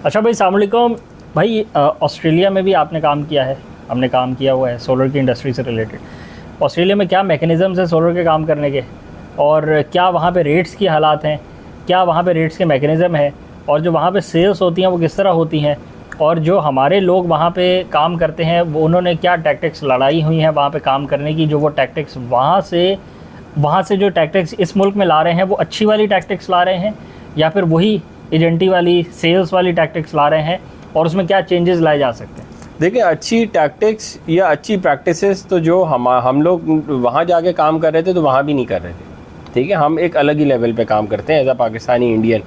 अच्छा भाई, अस्सलाम वालेकुम भाई। ऑस्ट्रेलिया में भी आपने काम किया है, हमने काम किया हुआ है सोलर की इंडस्ट्री से रिलेटेड। ऑस्ट्रेलिया में क्या मैकेनिज़म्स हैं सोलर के काम करने के, और क्या वहाँ पे रेट्स की हालात हैं, क्या वहाँ पे रेट्स के मैकेनिज़्म है, और जो वहाँ पे सेल्स होती हैं वो किस तरह होती हैं, और जो हमारे लोग वहाँ पे काम करते हैं वो उन्होंने क्या टैक्टिक्स लड़ाई हुई हैं वहाँ पे काम करने की, जो वो टैक्टिक्स वहाँ से जो टैक्टिक्स इस मुल्क में ला रहे हैं वो अच्छी वाली टैक्टिक्स ला रहे हैं, या फिर वही एजेंटी वाली सेल्स वाली टैक्टिक्स ला रहे हैं, और उसमें क्या चेंजेस लाए जा सकते हैं। देखिए, अच्छी टैक्टिक्स या अच्छी प्रैक्टिसेस तो जो हम लोग वहाँ जाके काम कर रहे थे तो वहाँ भी नहीं कर रहे थे, ठीक है। हम एक अलग ही लेवल पे काम करते हैं एज अ पाकिस्तानी इंडियन,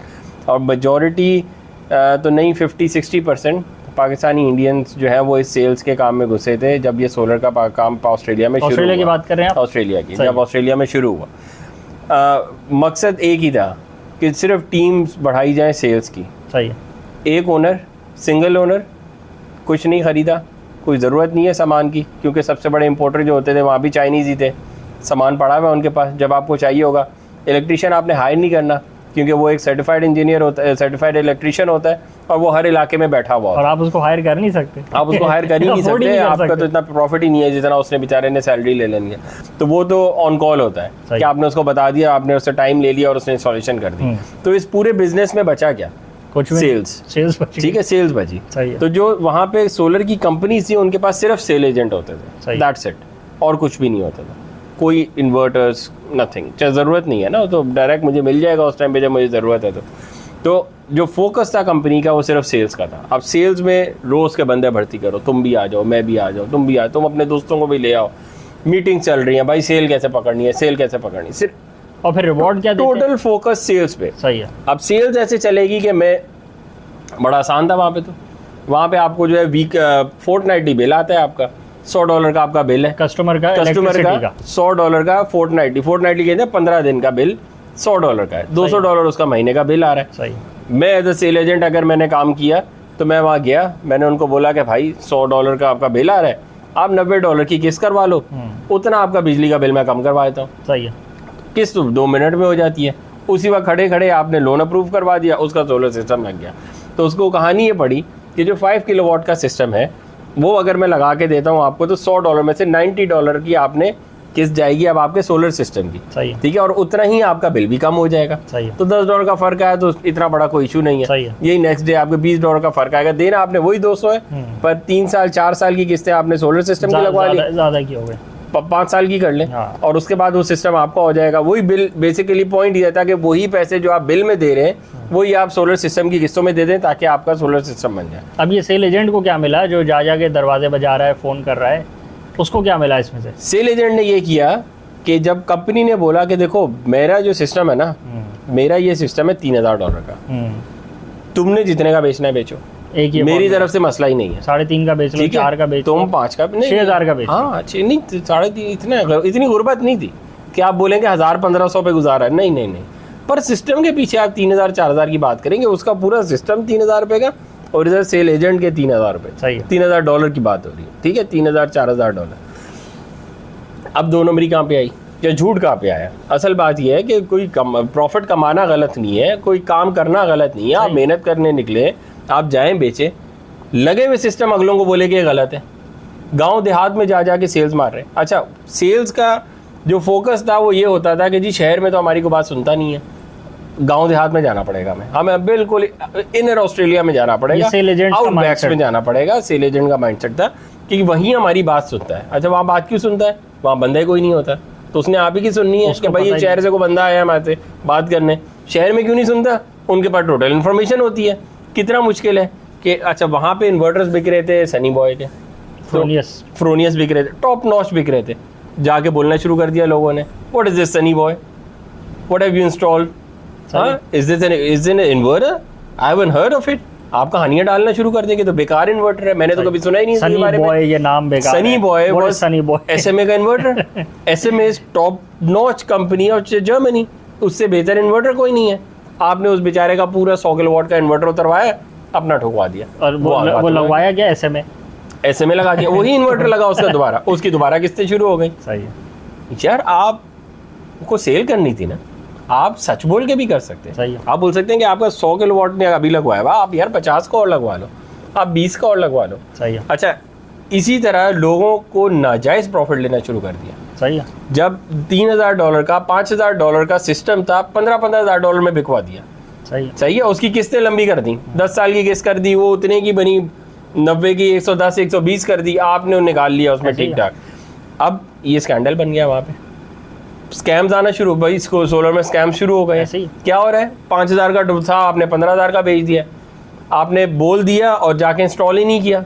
और मेजॉरिटी तो नहीं 50-60% पाकिस्तानी इंडियंस जो है वो इस सेल्स के काम में घुसे थे जब ये सोलर का काम ऑस्ट्रेलिया में शुरू हुआ। ऑस्ट्रेलिया की बात कर रहे हैं आप? ऑस्ट्रेलिया की, जब ऑस्ट्रेलिया में शुरू हुआ मकसद एक ही था कि सिर्फ टीम्स बढ़ाई जाए सेल्स की। सही है। एक ओनर, सिंगल ओनर, कुछ नहीं ख़रीदा, कोई ज़रूरत नहीं है सामान की, क्योंकि सबसे बड़े इंपोर्टर जो होते थे वहाँ भी चाइनीज़ ही थे, सामान पड़ा हुआ है उनके पास। जब आपको चाहिए होगा, इलेक्ट्रीशियन आपने हायर नहीं करना, क्योंकि वो एक सर्टिफाइड इंजीनियर होता है, सर्टिफाइड इलेक्ट्रीशियन होता है, और वो हर इलाके में बैठा हुआ होता है। और आप उसको हायर कर नहीं सकते। आप उसको हायर कर ही नहीं सकते, आपका तो इतना प्रॉफिट ही नहीं है जितना उसने बेचारे ने सैलरी ले लेनी है। तो वो तो ऑन कॉल होता है कि आपने उसको बता दिया, आपने उससे टाइम ले लिया और उसने इंस्टॉलेशन कर दी। तो इस पूरे बिजनेस में बचा क्या? कुछ सेल्स बची। ठीक है, सेल्स बची। तो जो वहाँ पे सोलर की कंपनी थी उनके पास सिर्फ सेल एजेंट होते थे, दैट्स इट, और कुछ भी नहीं होता था। कोई इन्वर्टर्स, नथिंग, चाहे ज़रूरत नहीं है ना, तो डायरेक्ट मुझे मिल जाएगा उस टाइम पे जब मुझे ज़रूरत है। तो जो फोकस था कंपनी का वो सिर्फ सेल्स का था। अब सेल्स में रोज़ के बंदे भर्ती करो, तुम भी आ जाओ, मैं भी आ जाऊँ, तुम भी आ, तुम अपने दोस्तों को भी ले आओ, मीटिंग चल रही है भाई, सेल कैसे पकड़नी है, सेल कैसे पकड़नी, सिर्फ। और फिर रिवॉर्ड क्या देते हैं? टोटल फोकस सेल्स पे। सही है। अब सेल्स ऐसे चलेगी कि मैं, बड़ा आसान था वहाँ पे। तो वहाँ पे आपको जो है वीक फोर्टनाइटली बिल आता है आपका, $100 का आपका बिल है कस्टमर का $100 का फोर्टनाइटली कहते हैं 15 दिन का बिल $100 का है, $200 उसका महीने का बिल आ रहा है। सही। मैं एज अ सेल एजेंट अगर मैंने काम किया तो मैं वहाँ गया, मैंने उनको बोला कि भाई $100 का आपका बिल आ रहा है, आप $90 की किस्त करवा लो, उतना आपका बिजली का बिल मैं कम करवा देता हूँ। सही है। किस्त 2 मिनट में हो जाती है, उसी वक्त खड़े खड़े आपने लोन अप्रूव करवा दिया, उसका सोलर सिस्टम लग गया। तो उसको कहानी ये पड़ी कि जो 5 किलोवाट का सिस्टम है वो अगर मैं लगा के देता हूँ आपको, तो $100 में से $90 की आपने किस्त जाएगी अब आपके सोलर सिस्टम की। सही है। ठीक है, और उतना ही आपका बिल भी कम हो जाएगा। सही है। तो $10 का फर्क आया तो इतना बड़ा कोई इशू नहीं है। सही है। यही नेक्स्ट डे आपके $20 का फर्क आएगा, देना आपने वही 200 है, पर 3 साल 4 साल की किस्तें आपने सोलर सिस्टम की लगवा ली, ज़्यादा की हो गई, 5 साल की कर लें। हाँ। और उसके बाद वो सिस्टम आपका हो जाएगा। वही बिल, बेसिकली पॉइंट ये था कि वही पैसे जो आप बिल में दे रहे हैं वही आप सोलर सिस्टम की किस्तों में दे दें, ताकि आपका सोलर सिस्टम बन जाए। अब ये सेल एजेंट को क्या मिला जो जा के दरवाजे बजा रहा है, फ़ोन कर रहा है, उसको क्या मिला इसमें से? सेल एजेंट ने ये किया कि जब कंपनी ने बोला कि देखो मेरा जो सिस्टम है ना, मेरा ये सिस्टम है $3000 का, तुमने जितने का बेचना है बेचो, एक ये मेरी तरफ से मसला ही नहीं है। 3.5 का बेच लो, 4 का बेच लो, तुम 5 का, 6000 का बेच लो। हाँ, 6 नहीं, 3.5, इतनी गुर्बत नहीं थी कि आप बोलेंगे 1000-1500 पे गुजारा है। नहीं, पर सिस्टम के पीछे आप 3000-4000 की बात करेंगे, उसका पूरा सिस्टम $3000 का, और इधर सेल एजेंट के $3000। सही है। $3000 की बात हो रही है, ठीक है, $3000-4000। अब 2 नंबरी कहाँ पे आई या झूठ कहाँ पे आया? असल बात यह है कि कोई प्रॉफिट कमाना गलत नहीं है, कोई काम करना गलत नहीं है। आप मेहनत करने निकले, आप जाएं बेचे, लगे हुए सिस्टम अगलों को बोले कि ये गलत है। गांव देहात में जा के सेल्स मार रहे हैं। अच्छा, सेल्स का जो फोकस था वो ये होता था कि जी शहर में तो हमारी को बात सुनता नहीं है, गांव देहात में जाना पड़ेगा, हमें बिल्कुल इनर ऑस्ट्रेलिया में जाना पड़ेगा, आउटबैक्स में जाना पड़ेगा। सेल एजेंट का माइंडसेट था कि वहीं हमारी बात सुनता है। अच्छा, वहाँ बात क्यों सुनता है? वहाँ बंदा ही कोई नहीं होता, तो उसने आप ही की सुननी है कि भाई ये शहर से कोई बंदा आया हमारे से बात करने। शहर में क्यों नहीं सुनता? उनके पास टोटल इन्फॉर्मेशन होती है। कितना मुश्किल है कि अच्छा वहाँ पे इन्वर्टर्स बिक रहे थे सनी बॉय के, फ्रोनियस बिक रहे थे, टॉप नॉच बिक रहे थे। जाके बोलना शुरू कर दिया लोगों ने, what is this Sunny boy, what have you installed, is this an inverter, I haven't heard of it. आप कहानियां डालना शुरू कर देंगे तो बेकार इन्वर्टर है, मैंने तो कभी सुना ही नहीं इसके बारे में। ये नाम बेकार है। Sunny Boy was Sunny Boy, SMA का inverter. SMA is top notch company of Germany, उससे बेहतर इन्वर्टर कोई नहीं है। आपने उस बेचारे का पूरा 100 किलोवाट का इन्वर्टर उतरवाया, अपना ठुकवा दिया, और वो लगवाया क्या? एसएमए लगा दिया, वही इन्वर्टर लगा उसका दोबारा, उसकी दोबारा किस्तें शुरू हो गई। सही है यार, आपको सेल करनी थी ना, आप सच बोल के भी कर सकते हैं। सही है। आप बोल सकते हैं कि आपका 100 किलोवाट ने अभी लगवाया हुआ, आप यार 50 का और लगवा लो, आप 20 का और लगवा लो। सही है। अच्छा, इसी तरह लोगों को नाजायज़ प्रॉफिट लेना शुरू कर दिया। सही है। जब $3,000 का $5,000 का सिस्टम था, $15,000 में बिकवा दिया। सही है। उसकी किस्तें लंबी कर दी, 10 साल की किस्त कर दी, वो उतने की बनी, 90 की 110 120 कर दी, आपने निकाल लिया उसमें ठीक ठाक। अब ये स्कैंडल बन गया, वहाँ पे स्कैम्स आना शुरू, भाई इसको सोलर में स्कैम शुरू हो गए। क्या हो रहा है, 5,000 का था, आपने 15,000 का बेच दिया, आपने बोल दिया और जाके इंस्टॉल ही नहीं किया।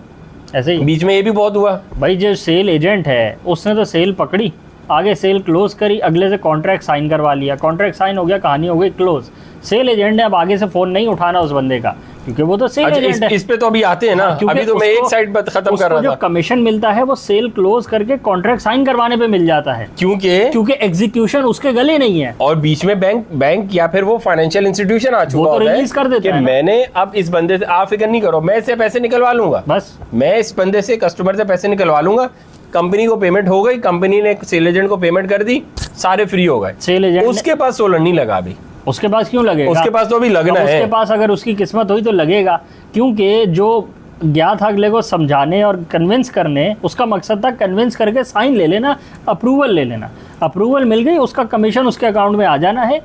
ऐसे ही बीच में ये भी बहुत हुआ भाई, जो सेल एजेंट है उसने तो सेल पकड़ी, आगे सेल क्लोज करी, अगले से कॉन्ट्रैक्ट साइन करवा लिया, कॉन्ट्रैक्ट साइन हो गया, कहानी हो गई क्लोज। सेल एजेंट ने अब आगे से फोन नहीं उठाना उस बंदे का, क्योंकि वो तो सेल एजेंट है। इस पे तो अभी आते हैं ना, अभी तो मैं एक साइड पर खत्म कर रहा था। जो कमीशन मिलता है वो सेल क्लोज करके कॉन्ट्रैक्ट साइन करवाने पे मिल जाता है, क्योंकि एग्जीक्यूशन उसके गले नहीं है। और बीच में बैंक या फिर वो फाइनेंशियल इंस्टीट्यूशन आ चुका होता है, रिलीज कर देते हैं मैंने अब इस बंदे से, आप फिक्र नहीं करो, मैं इससे पैसे निकलवा लूंगा, बस मैं इस बंदे से, कस्टमर से पैसे निकलवा लूंगा। कंपनी को पेमेंट हो गई, कंपनी ने सेल एजेंट को पेमेंट कर दी, सारे फ्री हो गए। सेल एजेंट उसके पास सोलर नहीं लगा अभी, उसके पास क्यों लगेगा? उसके पास तो अभी लगना है। उसके पास अगर उसकी किस्मत हुई तो लगेगा, क्योंकि जो गया था अगले को समझाने और कन्विंस करने, उसका मकसद था कन्विंस करके साइन ले लेना, अप्रूवल ले लेना। अप्रूवल मिल गई, उसका कमीशन उसके अकाउंट में आ जाना है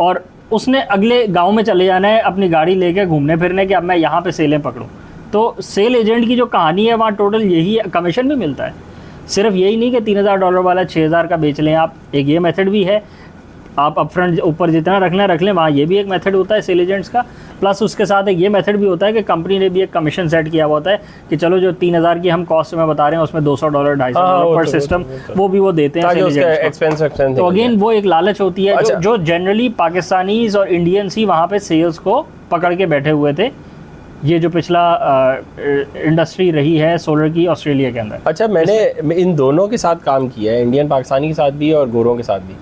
और उसने अगले गांव में चले जाना है अपनी गाड़ी लेके घूमने फिरने के, अब मैं यहाँ पे सेलें पकड़ूँ। तो सेल एजेंट की जो कहानी है वहाँ टोटल यही है, कमीशन भी मिलता है। सिर्फ यही नहीं कि $3,000 वाला 6,000 का बेच लें आप, एक ये मेथड भी है। आप अपफ्रंट ऊपर जितना रखना रख लें, वहाँ ये भी एक मेथड होता है सेल एजेंट्स का। प्लस उसके साथ एक ये मेथड भी होता है कि कंपनी ने भी एक कमीशन सेट किया हुआ होता है कि चलो जो 3,000 की हम कॉस्ट में बता रहे हैं उसमें $200 $250 पर सिस्टम वो भी वो देते हैं सेल एजेंट्स। तो अगेन वो एक लालच होती है। अच्छा। जो जनरली पाकिस्तानीज और इंडियंस ही वहाँ पे सेल्स को पकड़ के बैठे हुए थे, ये जो पिछला इंडस्ट्री रही है सोलर की ऑस्ट्रेलिया के अंदर। अच्छा, मैंने इन दोनों के साथ काम किया है, इंडियन पाकिस्तानी के साथ भी और गोरों के साथ भी,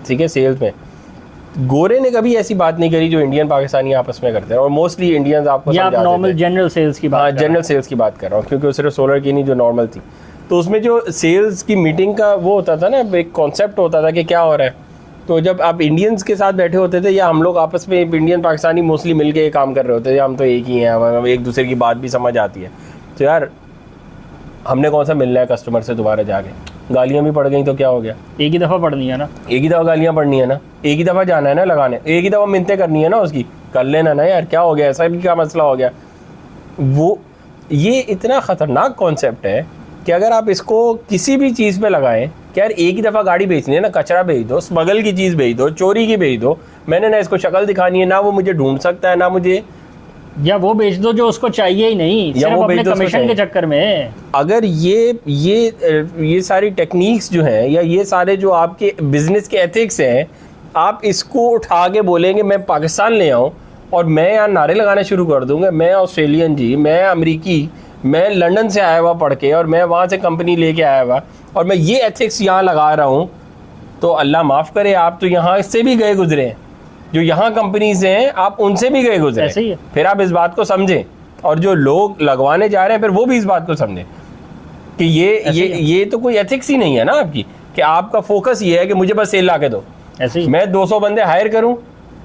ठीक है। सेल्स में गोरे ने कभी ऐसी बात नहीं करी जो इंडियन पाकिस्तानी आपस में करते हैं, और मोस्टली इंडियंस आपको या नॉर्मल जनरल सेल्स की बात, जनरल सेल्स की बात कर रहा हूँ, क्योंकि वो सिर्फ सोलर की नहीं जो नॉर्मल थी। तो उसमें जो सेल्स की मीटिंग का वो होता था ना, एक कॉन्सेप्ट होता था कि क्या हो रहा है। तो जब आप इंडियंस के साथ बैठे होते थे या हम लोग आपस में इंडियन पाकिस्तानी मोस्टली मिलके काम कर रहे होते थे, हम तो एक ही हैं, एक दूसरे की बात भी समझ आती है। तो यार हमने कौन सा मिलना है कस्टमर से दोबारा जाके, गालियाँ भी पड़ गई तो क्या हो गया, एक ही दफ़ा पढ़नी है ना, एक ही दफ़ा गालियाँ पढ़नी है ना, एक ही दफ़ा जाना है ना लगाने, एक ही दफ़ा मिन्नतें करनी है ना, उसकी कर लेना ना यार, क्या हो गया, ऐसा भी क्या मसला हो गया। वो ये इतना ख़तरनाक कॉन्सेप्ट है कि अगर आप इसको किसी भी चीज़ पे लगाएं कि यार एक ही दफ़ा गाड़ी बेचनी है ना, कचरा बेच दो, स्मगल की चीज़ बेच दो, चोरी की बेच दो, मैंने ना इसको शक्ल दिखानी है, ना वो मुझे ढूंढ सकता है, ना मुझे, या वो बेच दो जो उसको चाहिए ही नहीं, या सिर्फ अपने कमीशन के चक्कर में। अगर ये सारी टेक्निक्स जो हैं या ये सारे जो आपके बिजनेस के एथिक्स हैं, आप इसको उठा के बोलेंगे मैं पाकिस्तान ले आऊँ और मैं यहाँ नारे लगाने शुरू कर दूँगा, मैं ऑस्ट्रेलियन जी, मैं अमेरिकी, मैं लंदन से आया हुआ पढ़ के और मैं वहाँ से कंपनी लेके आया हुआ और मैं ये एथिक्स यहाँ लगा रहा हूँ, तो अल्लाह माफ़ करे, आप तो यहाँ इससे भी गए गुजरे हैं, जो यहाँ कंपनीज हैं आप उनसे भी गए गुजरे। ऐसे ही है। फिर आप इस बात को समझें, और जो लोग लगवाने जा रहे हैं फिर वो भी इस बात को समझें कि ये तो कोई एथिक्स ही नहीं है ना आपकी, कि आपका फोकस ये है कि मुझे बस सेल ला के दो। ऐसे ही मैं 200 बंदे हायर करूं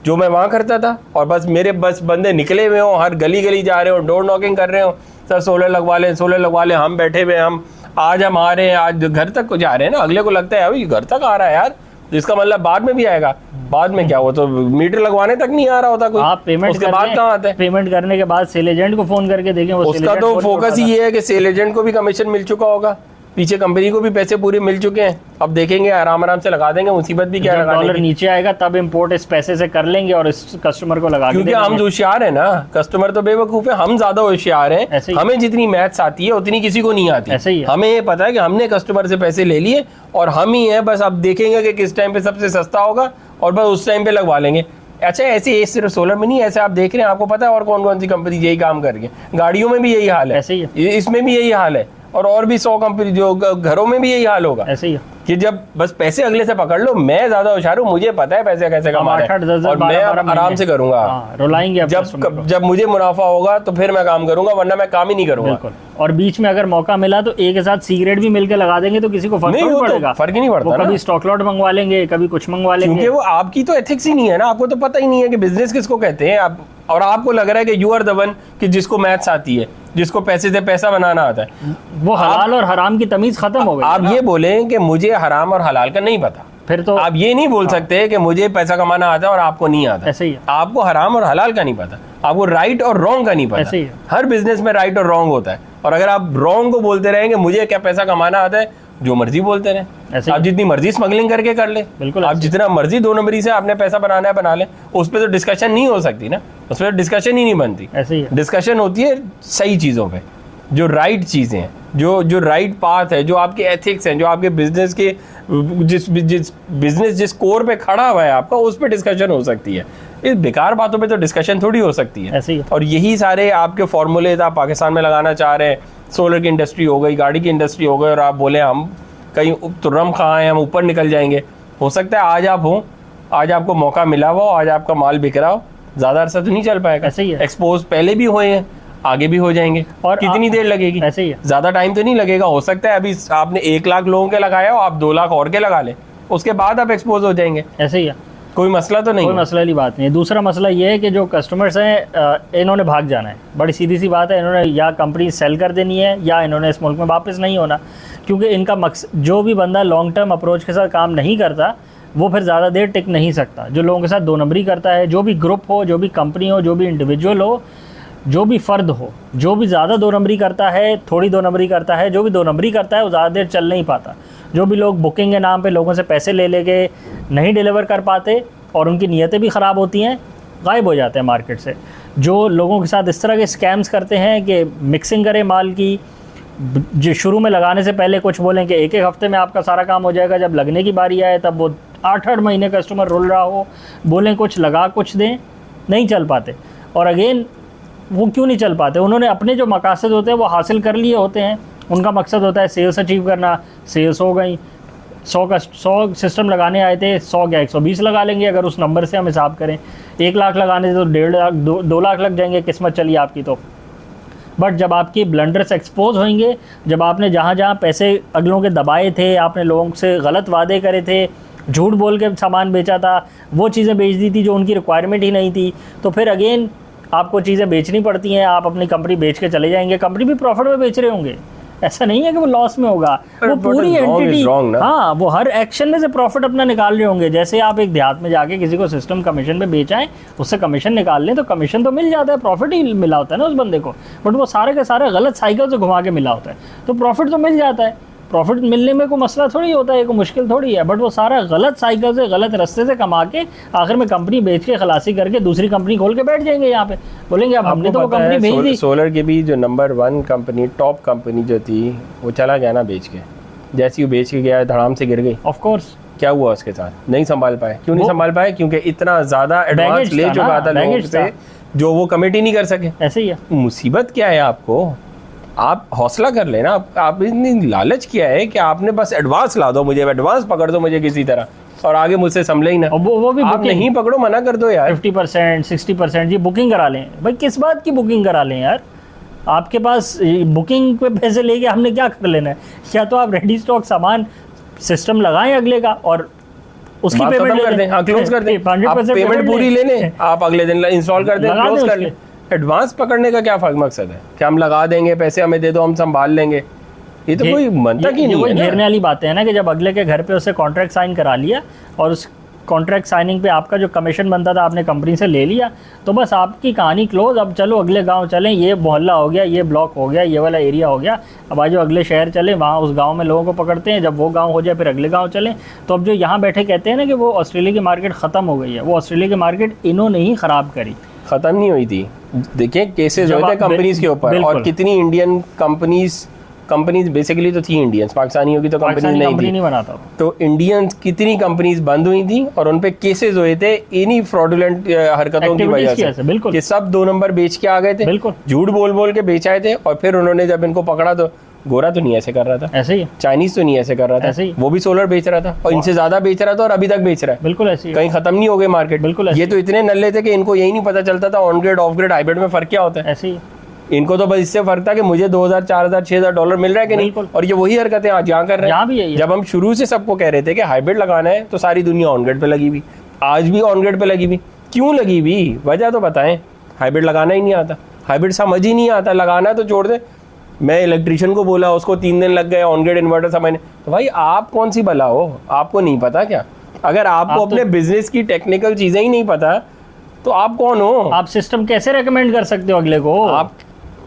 जो मैं वहाँ करता था, और बस मेरे बंदे निकले हुए हों, हर गली गली जा रहे हो, डोर नॉकिंग कर रहे हो, सर सोलर लगवा लें, सोलर लगवा लें, हम बैठे हुए, हम आज हम आ रहे हैं, आज घर तक को जा रहे हैं ना, अगले को लगता है अभी घर तक आ रहा है यार, जिसका मतलब बाद में भी आएगा। बाद में क्या, वो तो मीटर लगवाने तक नहीं आ रहा होता कोई, आप पेमेंट उसके बाद कहाँ आता है? पेमेंट करने के बाद सेल एजेंट को फोन करके देखें, वो उसका तो फोकस ही ये है कि सेल एजेंट को भी कमीशन मिल चुका होगा, पीछे कंपनी को भी पैसे पूरे मिल चुके हैं, अब देखेंगे आराम आराम से लगा देंगे, मुसीबत भी क्या लगाने की। डॉलर नीचे आएगा तब इंपोर्ट इस पैसे से कर लेंगे और इस कस्टमर को लगा, क्योंकि हम होशियार है ना, कस्टमर तो बेवकूफ है, हम ज्यादा होशियार हैं, हमें जितनी मैथ्स आती है उतनी किसी को नहीं आती। ऐसे ही हमें ये पता है कि हमने कस्टमर से पैसे ले लिए और हम ही है, बस अब देखेंगे कि किस टाइम पे सबसे सस्ता होगा और बस उस टाइम पे लगवा लेंगे। अच्छा, ऐसे सिर्फ सोलर में नहीं, ऐसे आप देख रहे हैं, आपको पता है और कौन कौन सी कंपनी यही काम कर रही है, गाड़ियों में भी यही हाल है, ऐसे ही है, इसमें भी यही हाल है, और भी 100 कंपनी जो घरों में भी यही हाल होगा। ऐसे ही है। कि जब बस पैसे अगले से पकड़ लो, मैं ज्यादा होशियार हूँ, मुझे पता है पैसे कैसे कमाने हैं और मैं आराम से करूंगा। रुलाएंगे जब मुझे मुनाफा होगा तो फिर मैं काम करूंगा, वरना मैं काम ही नहीं करूंगा। और बीच में अगर मौका मिला तो एक के साथ सिगरेट भी मिलकर लगा देंगे तो किसी को फर्क नहीं पड़ेगा, फर्क ही नहीं पड़ता। कभी स्टॉक लॉट मंगवा लेंगे, कभी कुछ मंगवा लेंगे, क्योंकि वो आपकी तो एथिक्स ही नहीं है ना, आपको तो पता ही नहीं है कि बिजनेस किसको कहते हैं आप, और आपको लग रहा है कि यू आर द वन कि जिसको मैथ्स आती है, जिसको पैसे से पैसा बनाना आता है। वो हलाल और हराम की तमीज खत्म हो गई। आप ये बोलें कि मुझे हराम और हलाल का नहीं पता, फिर तो आप ये नहीं बोल सकते कि मुझे पैसा कमाना आता है और आपको नहीं आता। ऐसे ही है। आपको हराम और हलाल का नहीं पता, आपको राइट और रॉन्ग का नहीं पता। ऐसे ही है। हर बिजनेस में राइट और रॉन्ग होता है, और अगर आप रॉन्ग को बोलते रहेंगे मुझे क्या पैसा कमाना आता है, जो मर्जी बोलते रहे, आप जितनी मर्जी स्मगलिंग करके कर ले, बिल्कुल आप जितना मर्जी 2 नंबरी से आपने पैसा बनाना है बना ले, उस पर तो डिस्कशन नहीं हो सकती ना, उस पर डिस्कशन ही नहीं बनती। ऐसे ही है। डिस्कशन होती है सही चीज़ों पे, जो राइट चीज़ें हैं, जो राइट पाथ है, जो आपके एथिक्स हैं, जो आपके बिजनेस के जिस कोर पे खड़ा हुआ है आपका, उस पर डिस्कशन हो सकती है। इस बेकार बातों पे तो डिस्कशन थोड़ी हो सकती है। ऐसे ही है। और यही सारे आपके फॉर्मूले आप पाकिस्तान में लगाना चाह रहे हैं, सोलर की इंडस्ट्री हो गई, गाड़ी की इंडस्ट्री हो गई, और आप बोले हम कहीं तुर्रम खाएं, हम ऊपर निकल जाएंगे। हो सकता है आज आप हो, आज आपको मौका मिला हो, आज आपका माल बिक रहा हो, ज़्यादा अरसा तो नहीं चल पाएगा। ऐसे ही है। एक्सपोज पहले भी हुए हैं, आगे भी हो जाएंगे, और कितनी देर लगेगी? ऐसे ही है। ज़्यादा टाइम तो नहीं लगेगा। हो सकता है अभी आपने 1 लाख लोगों के लगाया हो, आप 2 लाख और के लगा लें, उसके बाद आप एक्सपोज हो जाएंगे। ऐसे ही है। कोई मसला तो नहीं, कोई मसला वाली बात नहीं है। दूसरा मसला ये है कि जो कस्टमर्स हैं इन्होंने भाग जाना है, बड़ी सीधी सी बात है। इन्होंने या कंपनी सेल कर देनी है या इन्होंने इस मुल्क में वापस नहीं होना, क्योंकि इनका मकसद, जो भी बंदा लॉन्ग टर्म अप्रोच के साथ काम नहीं करता वो फिर ज़्यादा देर टिक नहीं सकता। जो लोगों के साथ 2 नंबरी करता है, जो भी ग्रुप हो, जो भी कंपनी हो, जो भी इंडिविजुअल हो, जो भी फ़र्द हो, जो भी ज़्यादा 2 नंबरी करता है, थोड़ी 2 नंबरी करता है, जो भी 2 नंबरी करता है वो ज़्यादा देर चल नहीं पाता। जो भी लोग बुकिंग के नाम पे लोगों से पैसे ले लेके नहीं डिलीवर कर पाते और उनकी नीयतें भी ख़राब होती हैं, गायब हो जाते हैं मार्केट से। जो लोगों के साथ इस तरह के स्कैम्स करते हैं कि मिक्सिंग करें माल की, जो शुरू में लगाने से पहले कुछ बोलें कि 1-1 हफ्ते में आपका सारा काम हो जाएगा, जब लगने की बारी आए तब वो 8-8 महीने कस्टमर रुल रहा हो, बोलें कुछ लगा कुछ दें, नहीं चल पाते। और अगेन वो क्यों नहीं चल पाते? उन्होंने अपने जो मकासद होते हैं वो हासिल कर लिए होते हैं। उनका मकसद होता है सेल्स अचीव करना, सेल्स हो गई, 100 सिस्टम लगाने आए थे, 100 या 120 लगा लेंगे अगर उस नंबर से हम हिसाब करें। 1 लाख लगाने थे तो 1.5 लाख 2 लाख लग जाएंगे, किस्मत चली आपकी तो। बट जब आपकी ब्लंडर्स एक्सपोज होंगे, जब आपने जहाँ जहाँ पैसे अगलों के दबाए थे, आपने लोगों से गलत वादे करे थे, झूठ बोल के सामान बेचा था, वो चीज़ें बेच दी थी जो उनकी रिक्वायरमेंट ही नहीं थी, तो फिर अगेन आपको चीज़ें बेचनी पड़ती हैं। आप अपनी कंपनी बेच के चले जाएंगे, कंपनी भी प्रॉफिट में बेच रहे होंगे, ऐसा नहीं है कि वो लॉस में होगा। वो पूरी एंटिटी, हाँ, वो हर एक्शन में से प्रॉफिट अपना निकाल रहे होंगे। जैसे आप एक देहात में जाके किसी को सिस्टम कमीशन पे बेचाएं, उससे कमीशन निकाल लें तो कमीशन तो मिल जाता है, प्रॉफिट ही मिला होता है ना उस बंदे को। बट वो सारे के सारे गलत साइकिल से घुमा के मिला होता है, तो प्रॉफिट तो मिल जाता है। प्रॉफिट मिलने में कोई मसला थोड़ी होता है, कोई मुश्किल थोड़ी है। बट वो सारा गलत साइकिल से, गलत रास्ते से कमा के आखिर में कंपनी बेच के खलासी करके दूसरी कंपनी खोल के बैठ जाएंगे यहाँ पे, बोलेंगे अब हमने तो वो कंपनी भेज दी। सोलर की भी जो नंबर 1 कंपनी, टॉप कंपनी जो थी, वो चला गया ना बेच के। जैसे ही बेच के गया धड़ाम से गिर गई। ऑफ कोर्स क्या हुआ उसके साथ? नहीं संभाल पाए। क्यों नहीं संभाल पाए? क्योंकि इतना ज़्यादा एडवांस ले चुका था लोगों से, जो वो कमिट नहीं कर सके। ऐसे ही है। मुसीबत क्या है आपको? आप हौसला कर लेना। आप इतनी लालच किया है कि आपने बस एडवांस ला दो मुझे, एडवांस पकड़ दो मुझे किसी तरह, और आगे मुझसे संभले ही ना। वो भी आप नहीं पकड़ो, मना कर दो यार। 50%, 60% ये बुकिंग करा लें। भाई किस बात की बुकिंग करा लें यार? आपके पास बुकिंग पे पैसे लेके हमने क्या कर लेना है? या तो आप रेडी स्टॉक सामान सिस्टम लगाएं अगले का और उसकी पेमेंट कर दें, हाँ क्लोज कर दें, पेमेंट पूरी ले लें, आप अगले दिन इंस्टॉल कर दें, क्लोज कर लें। एडवांस पकड़ने का क्या मकसद है कि हम लगा देंगे, पैसे हमें दे दो, हम संभाल लेंगे? ये तो कोई मंतक ही नहीं है ना। घेरने वाली बातें है ना कि जब अगले के घर पे उससे कॉन्ट्रैक्ट साइन करा लिया और उस कॉन्ट्रैक्ट साइनिंग पे आपका जो कमीशन बनता था आपने कंपनी से ले लिया, तो बस आपकी कहानी क्लोज। अब चलो अगले गांव चलें, ये मोहल्ला हो गया, ये ब्लॉक हो गया, ये वाला एरिया हो गया, अब आज जो अगले शहर चले, वहाँ उस गांव में लोगों को पकड़ते हैं। जब वो गांव हो जाए फिर अगले गांव चलें। तो अब जो यहाँ बैठे कहते हैं ना कि वो ऑस्ट्रेलिया की मार्केट ख़त्म हो गई है, वो ऑस्ट्रेलिया की मार्केट इन्होंने ही ख़राब करी। ख़त्म नहीं हुई थी। देखिए केसेस हुए थे कंपनीज के ऊपर, और कितनी इंडियन कंपनीज बेसिकली तो थी इंडियंस, पाकिस्तानियों की तो कंपनीज नहीं बनाता। तो इंडियंस कितनी कंपनीज बंद हुई थी और उन पे केसेस हुए थे इन्हीं फ्रॉडुलेंट हरकतों की वजह से। बिल्कुल, कि सब 2 नंबर बेच के आ गए थे, झूठ बोल बोल के बेच आए थे, और फिर उन्होंने जब इनको पकड़ा तो गोरा तो नहीं ऐसे कर रहा था, ऐसे ही है, चाइनीज तो नहीं ऐसे कर रहा था, ऐसे ही। वो भी सोलर बेच रहा था और इनसे ज्यादा बेच रहा था और अभी तक बेच रहा है। बिल्कुल ऐसे ही है, कहीं खत्म नहीं हो गए मार्केट। बिल्कुल ऐसे ये तो इतने नल्ले थे कि इनको यही नहीं पता चलता था on grid of grid hybrid में फर्क क्या होता है। ऐसे ही है। इनको तो बस इससे फर्क था कि मुझे 2000 4000 6000 डॉलर मिल रहा है कि नहीं, बिल्कुल। और ये वही हरकतें आज यहाँ कर रहे यहाँ भी हैं। यही है। जब हम शुरू से सबको कह रहे थे कि हाइब्रिड लगाना है तो सारी दुनिया ऑन ग्रिड पे लगी हुई, आज भी ऑन ग्रिड पे लगी हुई। क्यों लगी हुई, वजह तो बताएं। हाइब्रिड लगाना ही नहीं आता, हाइब्रिड समझ ही नहीं आता, लगाना तो छोड़ दे। मैं इलेक्ट्रिशियन को बोला, उसको 3 दिन लग गए ऑन ग्रिड इन्वर्टर समझने। तो भाई आप कौन सी भला हो, आपको नहीं पता क्या? अगर आपको अपने बिजनेस की टेक्निकल चीजें ही नहीं पता तो आप कौन हो? आप सिस्टम कैसे रेकमेंड कर सकते हो अगले को? आप,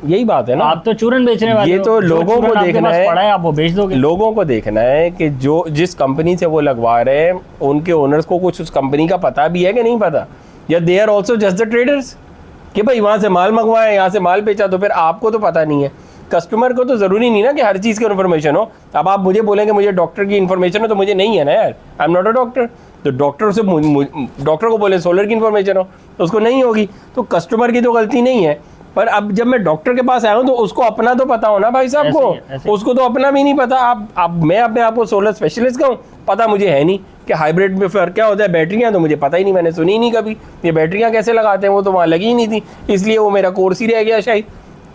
यही बात है ना, आप तो चूरन बेचने वाले ये हो। तो जो लोगों चूरन को आपके देखना पास है, पड़ा है आप वो बेच दोगे। लोगों को देखना है कि जो जिस कंपनी से वो लगवा रहे हैं उनके ओनर्स को कुछ उस कंपनी का पता भी है कि नहीं पता, या they are also just the traders कि भाई वहाँ से माल मंगवाए, यहाँ से माल बेचा, तो फिर आपको तो पता नहीं है। कस्टमर को तो जरूरी नहीं ना कि हर चीज़ की इन्फॉर्मेशन हो। अब आप मुझे बोलेंगे मुझे डॉक्टर की इन्फॉर्मेशन हो, तो मुझे नहीं है ना यार, I am not a doctor. तो डॉक्टर से डॉक्टर को बोले सोलर की इन्फॉर्मेशन हो तो उसको नहीं होगी, तो कस्टमर की तो गलती नहीं है। पर अब जब मैं डॉक्टर के पास आया हूँ तो उसको अपना तो पता हो ना भाई साहब ऐसे ही है, को, ऐसे ही। उसको तो अपना भी नहीं पता। आप मैं अपने आप को सोलर स्पेशलिस्ट कहूँ, पता मुझे है नहीं कि हाइब्रिड में फिर क्या होता है। बैटरियाँ तो मुझे पता ही नहीं, मैंने सुनी ही नहीं कभी ये बैटरियाँ कैसे लगाते हैं, वो तो वहाँ लगी ही नहीं थी, इसलिए वो मेरा कोर्स ही रह गया शायद।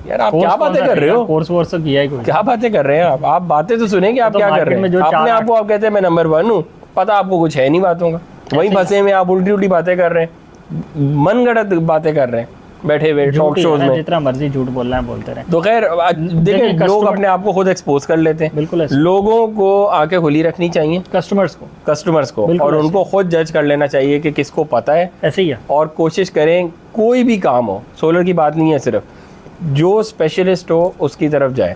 यार आप क्या बातें कर रहे हो, कोर्स वोर्स तो किया ही कोई। क्या बातें कर रहे हैं आप बातें तो सुने कि आप तो क्या कर मार्केट रहे में जो हैं। अपने चार- आप को आप कहते हैं मैं नंबर 1 हूँ, पता आपको कुछ है नहीं बातों का, वहीं फंसे में आप उल्टी उल्टी बातें कर रहे हैं, मन गढ़ंत बातें कर रहे हैं बैठे हुए टॉक झूठ ही शोज है ना, में। जितना मर्जी झूठ बोलना है बोलते रहे। तो खैर देखिए, देखिए, लोग customer- अपने आप को खुद एक्सपोज कर लेते हैं। बिल्कुल ऐसे। लोगों को आंखें खुली रखनी चाहिए, कस्टमर्स को कस्टमर्स को, बिल्कुल और ऐसे। उनको खुद जज कर लेना चाहिए कि किसको पता है, ऐसे ही है। और कोशिश करें कोई भी काम हो, सोलर की बात नहीं है सिर्फ, जो स्पेशलिस्ट हो उसकी तरफ जाए।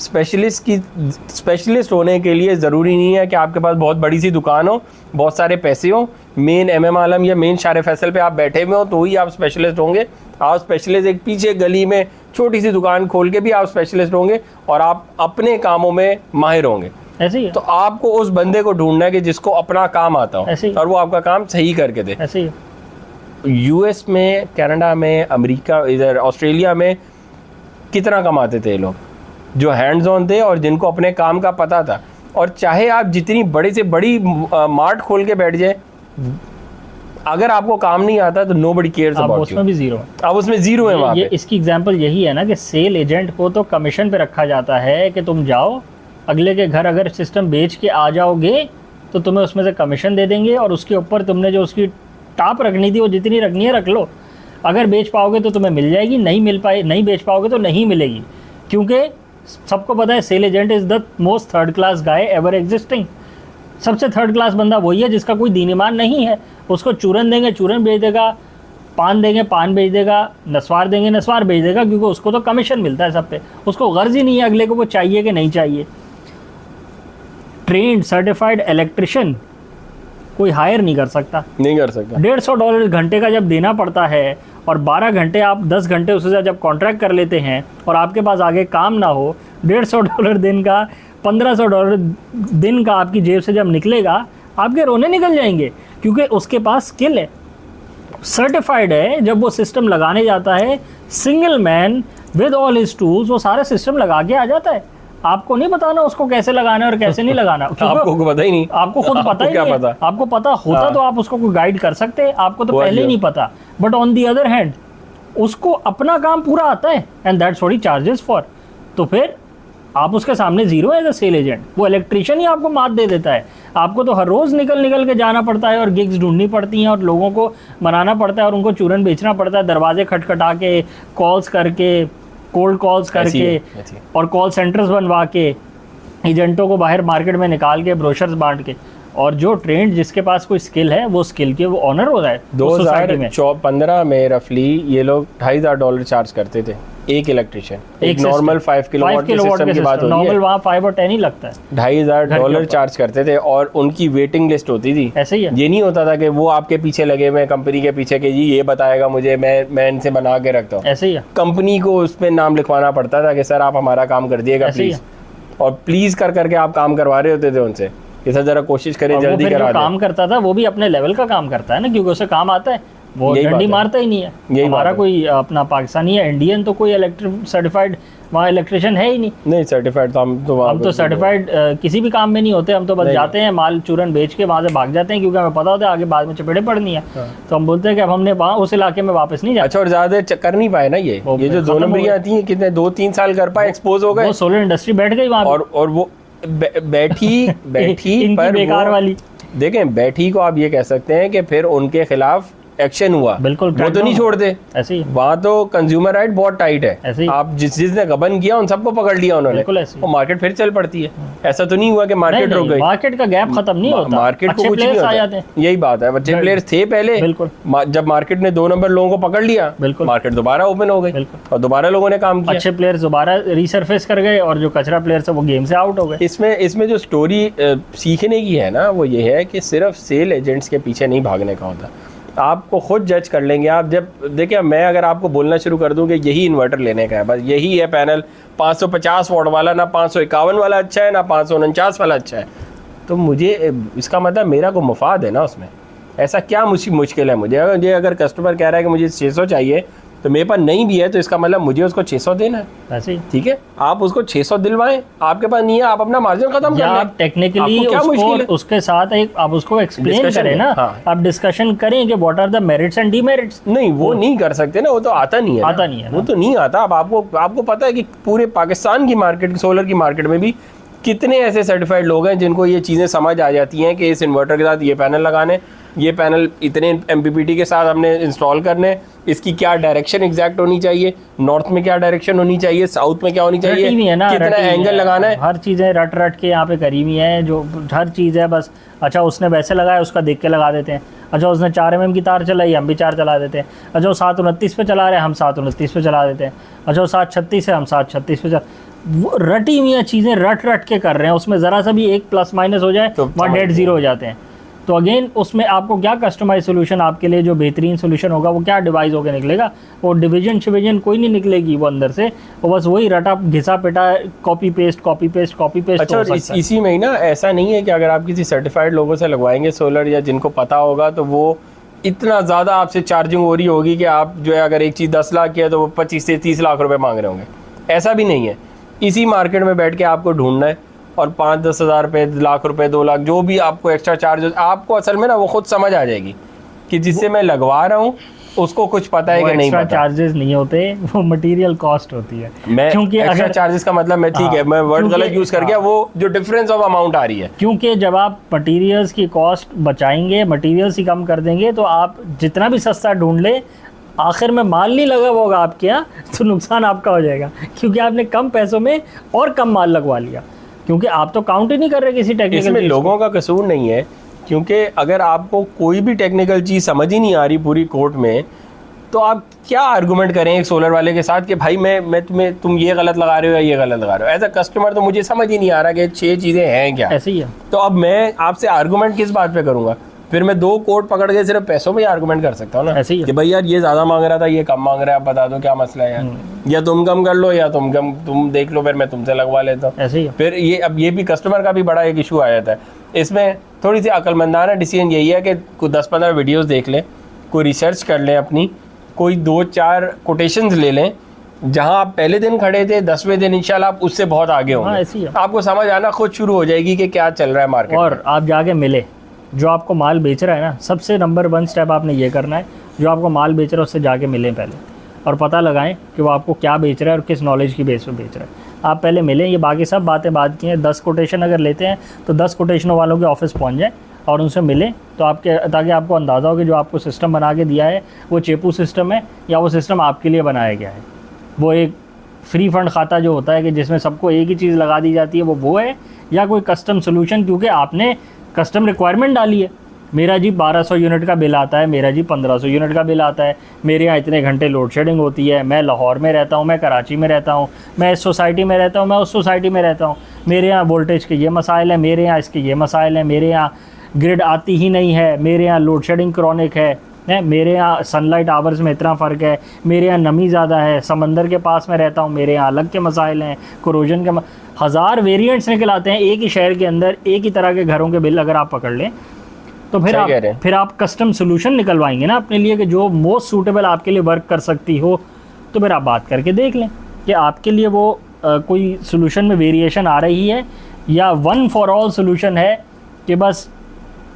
स्पेशलिस्ट होने के लिए ज़रूरी नहीं है कि आपके पास बहुत बड़ी सी दुकान हो, बहुत सारे पैसे हो, मेन MM आलम या मेन शारे फैसल पे आप बैठे हुए हो तो ही आप स्पेशलिस्ट होंगे। आप स्पेशलिस्ट एक पीछे गली में छोटी सी दुकान खोल के भी आप स्पेशलिस्ट होंगे और आप अपने कामों में माहिर होंगे। ऐसे ही है। तो आपको उस बंदे को ढूंढना है कि जिसको अपना काम आता हो ऐसे ही। और वो आपका काम सही करके दे। ऐसे ही है। US में, कनाडा में, अमेरिका, इधर ऑस्ट्रेलिया में कितना कमाते थे ये लोग, जो हैंड्स ऑन थे और जिनको अपने काम का पता था। और चाहे आप जितनी बड़ी से बड़ी मार्ट खोल के बैठ जाए, अगर आपको काम नहीं आता तो नोबडी केयर्स आप अबाउट उसमें यू। भी जीरो है। आप उसमें जीरो है वहाँ ये पे। इसकी एग्जांपल यही है ना कि सेल एजेंट को तो कमीशन पे रखा जाता है कि तुम जाओ अगले के घर, अगर सिस्टम बेच के आ जाओगे तो तुम्हें उसमें से कमीशन दे देंगे, और उसके ऊपर तुमने जो उसकी टाप रखनी थी वो जितनी रखनी है रख लो। अगर बेच पाओगे तो तुम्हें मिल जाएगी, नहीं बेच पाओगे तो नहीं मिलेगी। क्योंकि सबको पता है sale agent is the most third class guy ever existing. सबसे थर्ड क्लास बंदा वही है जिसका कोई दीन ईमान नहीं है। उसको चूरन देंगे चूरन बेच देगा, पान देंगे पान बेच देगा, नस्वार देंगे नस्वार बेच देगा, क्योंकि उसको तो कमीशन मिलता है सब पे। उसको गर्ज ही नहीं है अगले को वो चाहिए कि नहीं चाहिए। ट्रेंड सर्टिफाइड इलेक्ट्रिशियन कोई हायर नहीं कर सकता। नहीं कर सकता। $150 घंटे का जब देना पड़ता है, और 12 घंटे आप 10 घंटे उससे जब कॉन्ट्रैक्ट कर लेते हैं और आपके पास आगे काम ना हो, $150 दिन का, $1500 दिन का आपकी जेब से जब निकलेगा, आपके रोने निकल जाएंगे, क्योंकि उसके पास स्किल है, सर्टिफाइड है। जब वो सिस्टम लगाने जाता है, single man with all his tools, वो सारा सिस्टम लगा के आ जाता है। आपको नहीं बताना उसको कैसे लगाना है और कैसे नहीं लगाना, आपको पता ही नहीं, आपको खुद पता ही क्या नहीं पता? है। आपको पता होता हाँ। तो आप उसको कोई गाइड कर सकते हैं, आपको तो वो पहले ही जो- नहीं पता। But on the other hand उसको अपना काम पूरा आता है, and that's what he charges for. तो फिर आप उसके सामने जीरो है एज अ सेल एजेंट। वो इलेक्ट्रिशियन ही आपको मात दे देता है। आपको तो हर रोज़ निकल के जाना पड़ता है और गिग्स ढूंढनी पड़ती हैं और लोगों को मनाना पड़ता है और उनको चूरन बेचना पड़ता है, दरवाजे खटखटा के, कॉल्स करके, कोल्ड कॉल्स ऐसी है, करके, ऐसी है। और कॉल सेंटर्स बनवा के, एजेंटों को बाहर मार्केट में निकाल के, ब्रोशर्स बांट के। और जो ट्रेंड जिसके पास कोई स्किल है, वो स्किल के वो ऑनर हो रहा है उस सोसाइटी में। 2015 में रफली ये लोग $2500 चार्ज करते थे एक इलेक्ट्रिशियन। एक नॉर्मल 5 किलोवाट के सिस्टम की बात हो रही नॉर्मल है, वहाँ 5 और 10 ही लगता है। $2500 चार्ज करते थे और उनकी वेटिंग लिस्ट होती थी। ऐसे ही है। ये नहीं होता था कि वो आपके पीछे लगे हुए कंपनी के पीछे कि जी ये बताएगा मुझे, मैं इनसे बना के रखता हूँ। ऐसे ही है। कंपनी को उस पर नाम लिखवाना पड़ता था कि सर आप हमारा काम कर दिएगा ऐसे ही प्लीज, और प्लीज कर करके आप काम करवा रहे होते थे उनसे कि सर जरा कोशिश करें और वो जल्दी फिर जो करा दें। काम करता था वो भी अपने लेवल का काम करता है ना, क्योंकि उसे काम आता है। वो यही बात डंडी है। मारता ही नहीं है। यही हमारा बात है। कोई अपना पाकिस्तानी है इंडियन तो कोई इलेक्ट्रिक सर्टिफाइड वहाँ इलेक्ट्रिशियन है ही नहीं। नहीं सर्टिफाइड तो हम तो सर्टिफाइड किसी भी काम में नहीं होते, हम तो बस नहीं। जाते हैं माल चूरन बेच के वहाँ से भाग जाते हैं, क्योंकि हमें पता होता है आगे बाद में चपेटे पड़नी है। तो हम बोलते हैं कि अब हमने वहाँ उस इलाके में वापस नहीं जाना। अच्छा, और ज्यादा कर नहीं पाए ना ये वो जो 2 खत्म हो नंबरियां गए। आती हैं कितने 2-3 साल कर पाए, एक्सपोज हो गए। वो सोलर इंडस्ट्री बैठ गई वहाँ और वो बैठी इनकी पर बेकार वो- वाली। देखें बैठी को आप ये कह सकते हैं कि फिर उनके खिलाफ एक्शन हुआ, बिल्कुल, वो तो crackdown नहीं छोड़ते। ऐसे ही वहाँ तो कंज्यूमर राइट बहुत टाइट ऐसे है, ही। आप जिसने गबन किया उन सबको पकड़ लिया उन्होंने, बिल्कुल ऐसे ही। वो मार्केट फिर चल पड़ती है। ऐसा तो नहीं हुआ कि मार्केट रुक गई। मार्केट का गैप खत्म नहीं होता, मार्केट को अच्छे कुछ नहीं प्लेयर्स आ होता। जाते हैं। यही बात है, अच्छे प्लेयर्स थे पहले, बिल्कुल। जब मार्केट ने 2 नंबर लोगों को पकड़ लिया, बिल्कुल। मार्केट दोबारा ओपन हो गई बिल्कुल। और दोबारा लोगों ने काम किया। अच्छे प्लेयर्स दोबारा रीसरफेस कर गए और जो कचरा प्लेयर्स है वो गेम से आउट हो गए। इसमें जो स्टोरी सीखने की है ना, वो ये है कि सिर्फ सेल एजेंट्स के पीछे नहीं भागने का होता। आपको खुद जज कर लेंगे आप। जब देखिए मैं अगर आपको बोलना शुरू कर दूं कि यही इन्वर्टर लेने का है, बस यही है पैनल 550 वॉट वाला, ना 551 वाला अच्छा है ना 549 वाला अच्छा है, तो मुझे इसका मतलब मेरा को मुफाद है ना उसमें। ऐसा क्या मुश्किल है मुझे अगर कस्टमर कह रहा है कि मुझे 600 चाहिए, तो मेरे पास नहीं भी है तो इसका मतलब मुझे उसको 600 देना है। ऐसे ही ठीक है, आप उसको 600 दिलवाएं, आपके पास नहीं है आप अपना मार्जिन खत्म कर या लें। आप टेक्निकली आपको क्या मुश्किल है? उसके साथ एक आप उसको एक्सप्लेन Discussion करें है, ना। हाँ। आप डिस्कशन करें कि what are the merits and demerits. नहीं वो नहीं कर सकते ना, वो तो आता नहीं है ना। आता नहीं है ना। वो तो नहीं आता। अब आपको पता है कि पूरे पाकिस्तान की मार्केट, सोलर की मार्केट में भी कितने ऐसे सर्टिफाइड लोग हैं जिनको ये चीज़ें समझ आ जाती हैं कि इस इन्वर्टर के साथ ये पैनल लगाने, ये पैनल इतने MPPT के साथ हमने इंस्टॉल करने, इसकी क्या डायरेक्शन एग्जैक्ट होनी चाहिए, नॉर्थ में क्या डायरेक्शन होनी चाहिए, साउथ में क्या होनी चाहिए, रटी हुई है ना, कितना रटी हुई एंगल है। लगाना है। हर चीज़ें रट के यहाँ पे करी हुई है, जो हर चीज़ है बस। अच्छा उसने वैसे लगाया, उसका देख के लगा देते हैं। अच्छा उसने 4 mm की तार चलाई, हम भी 4 चला देते हैं। अच्छा वो 729 पे चला रहे हैं, हम 729 पे चला देते हैं। अच्छा वो 736 है, हम 736 पे वो रटी हुई चीज़ें रट के कर रहे हैं। उसमें ज़रा सा भी एक प्लस माइनस हो जाए तो वहाँ डेड जीरो हो जाते हैं। तो अगेन उसमें आपको क्या कस्टमाइज सोल्यूशन, आपके लिए जो बेहतरीन सोल्यूशन होगा वो क्या डिवाइस होकर निकलेगा? वो डिवीजन कोई नहीं निकलेगी वो अंदर से, वो बस वही रटा घिसा पिटा कॉपी पेस्ट अच्छा और इसी में ही ना, ऐसा नहीं है कि अगर आप किसी सर्टिफाइड लोगों से लगवाएंगे सोलर या जिनको पता होगा तो वो इतना ज़्यादा आपसे चार्जिंग हो रही होगी कि आप जो है अगर एक चीज़ 10 लाख की है तो वो 25 से 30 लाख रुपए मांग रहे होंगे। ऐसा भी नहीं है। इसी मार्केट में बैठ के आपको ढूंढना है और 5-10 हज़ार रुपये, लाख रुपए, 2 लाख जो भी आपको एक्स्ट्रा चार्ज, आपको असल में ना वो खुद समझ आ जाएगी कि जिससे मैं लगवा रहा हूँ उसको कुछ पता है कि नहीं पता। चार्जेस नहीं होते, वो मटेरियल कॉस्ट होती है। मैं क्योंकि एक्स्ट्रा अगर चार्जेस का मतलब मैं ठीक है, मैं वर्ड क्योंकि- गलत यूज़ कर गया, वो जो डिफरेंस ऑफ अमाउंट आ रही है। क्योंकि जब आप मटेरियल्स की कॉस्ट बचाएंगे, मटेरियल्स ही कम कर देंगे, तो आप जितना भी सस्ता ढूंढ ले, आखिर में माल नहीं लगा होगा आपके यहाँ, तो नुकसान आपका हो जाएगा, क्योंकि आपने कम पैसों में और कम माल लगवा लिया। क्योंकि आप तो काउंट ही नहीं कर रहे किसी टेक्निकल। इसमें लोगों का कसूर नहीं है, क्योंकि अगर आपको कोई भी टेक्निकल चीज़ समझ ही नहीं आ रही पूरी कोर्ट में, तो आप क्या आर्गूमेंट करें एक सोलर वाले के साथ कि भाई मैं तुम्हें, तुम ये गलत लगा रहे हो या ये गलत लगा रहे हो। एज अ कस्टमर तो मुझे समझ ही नहीं आ रहा कि 6 चीज़ें हैं क्या। ऐसे ही है। तो अब मैं आपसे आर्गूमेंट किस बात पे करूंगा? फिर मैं 2 कोर्ट पकड़ के सिर्फ पैसों में ही आर्गूमेंट कर सकता हूँ ना, ऐसे ही है। कि भाई यार ये ज़्यादा मांग रहा था, ये कम मांग रहा है, आप बता दो क्या मसला है यार, या तुम कम कर लो या तुम देख लो, फिर मैं तुमसे लगवा लेता हूँ। ऐसे ही है। फिर ये भी कस्टमर का भी बड़ा एक इशू आ जाता है। इसमें थोड़ी सी अक्लमंदाना डिसीजन यही है कि कोई 10-15 वीडियोस देख लें, कोई रिसर्च कर लें अपनी, कोई 2-4 कोटेशंस ले लें। जहां आप पहले दिन खड़े थे, 10वें दिन इंशाल्लाह आप उससे बहुत आगे हाँ, होंगे। ऐसे ही है। आपको समझ आना खुद शुरू हो जाएगी कि क्या चल रहा है मार्केट में। और आप जाके मिले जो आपको माल बेच रहा है ना, सबसे नंबर 1 स्टेप आपने ये करना है, जो आपको माल बेच रहा है उससे जाके मिलें पहले, और पता लगाएं कि वो आपको क्या बेच रहा है और किस नॉलेज की बेस पे बेच रहा है। आप पहले मिलें, ये बाकी सब बातें बात की हैं। 10 कोटेशन अगर लेते हैं तो 10 कोटेशनों वालों के ऑफिस पहुंच जाएं और उनसे मिलें, तो आपके ताकि आपको अंदाज़ा हो कि जो आपको सिस्टम बना के दिया है वो चेपू सिस्टम है या वो सिस्टम आपके लिए बनाया गया है। वो एक फ्री फंड खाता जो होता है कि जिसमें सबको एक ही चीज़ लगा दी जाती है, वो है, या कोई कस्टम सोल्यूशन, क्योंकि आपने कस्टम रिक्वायरमेंट डाली है। मेरा जी 1200 यूनिट का बिल आता है, मेरा जी 1500 यूनिट का बिल आता है, मेरे यहाँ इतने घंटे लोड शेडिंग होती है, मैं लाहौर में रहता हूँ, मैं कराची में रहता हूँ, मैं इस सोसाइटी में रहता हूँ, मैं उस सोसाइटी में रहता हूँ, मेरे यहाँ वोल्टेज के ये मसाइल हैं, मेरे यहाँ इसके ये मसाइल हैं, मेरे यहाँ ग्रिड आती ही नहीं है, मेरे यहाँ लोड शेडिंग क्रॉनिक है, मेरे यहाँ सनलाइट आवर्स में इतना फ़र्क है, मेरे यहाँ नमी ज़्यादा है, समंदर के पास में रहता हूँ, मेरे यहाँ अलग के मसाइल हैं, कोरोजन के 1000 वेरिएंट्स निकल आते हैं एक ही शहर के अंदर। एक ही तरह के घरों के बिल अगर आप पकड़ लें तो फिर आप कस्टम सोल्यूशन निकलवाएंगे ना अपने लिए कि जो मोस्ट सूटेबल आपके लिए वर्क कर सकती हो, तो फिर आप बात करके देख लें कि आपके लिए वो कोई सोल्यूशन में वेरिएशन आ रही है या वन फॉर ऑल सोल्यूशन है कि बस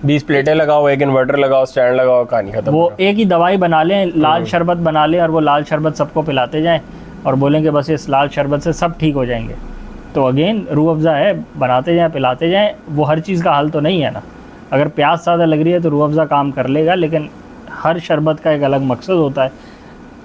20 प्लेटें लगाओ, एक इन्वर्टर लगाओ, स्टैंड लगाओ, कहानी खत्म। वो एक ही दवाई बना लें, लाल शरबत बना लें और वो लाल शरबत सबको पिलाते जाएं और बोलेंगे बस इस लाल शरबत से सब ठीक हो जाएंगे। तो अगेन रूह अफ़ज़ा है, बनाते जाएं पिलाते जाएं, वो हर चीज़ का हल तो नहीं है ना। अगर प्यास ज़्यादा लग रही है तो रूह अफ़ज़ा काम कर लेगा, लेकिन हर शरबत का एक अलग मकसद होता है।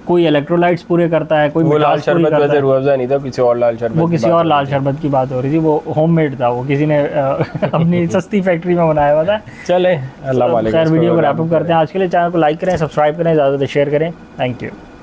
कोई इलेक्ट्रोलाइट्स पूरे करता है, कोई वो लाल मिठास पूरी शरबत करता वैसे है। रूह अफ़ज़ा नहीं था, किसी और लाल शरबत वो की किसी बात और हो लाल रही थी। शरबत की बात हो रही थी, वो होममेड था, वो किसी ने अपनी सस्ती फैक्ट्री में बनाया हुआ था। चले, अल्लाह वाले खैर वीडियो को रैप अप करते हैं। आज के लिए चैनल को लाइक करें, सब्सक्राइब करें, ज़्यादा से शेयर करें। Thank you.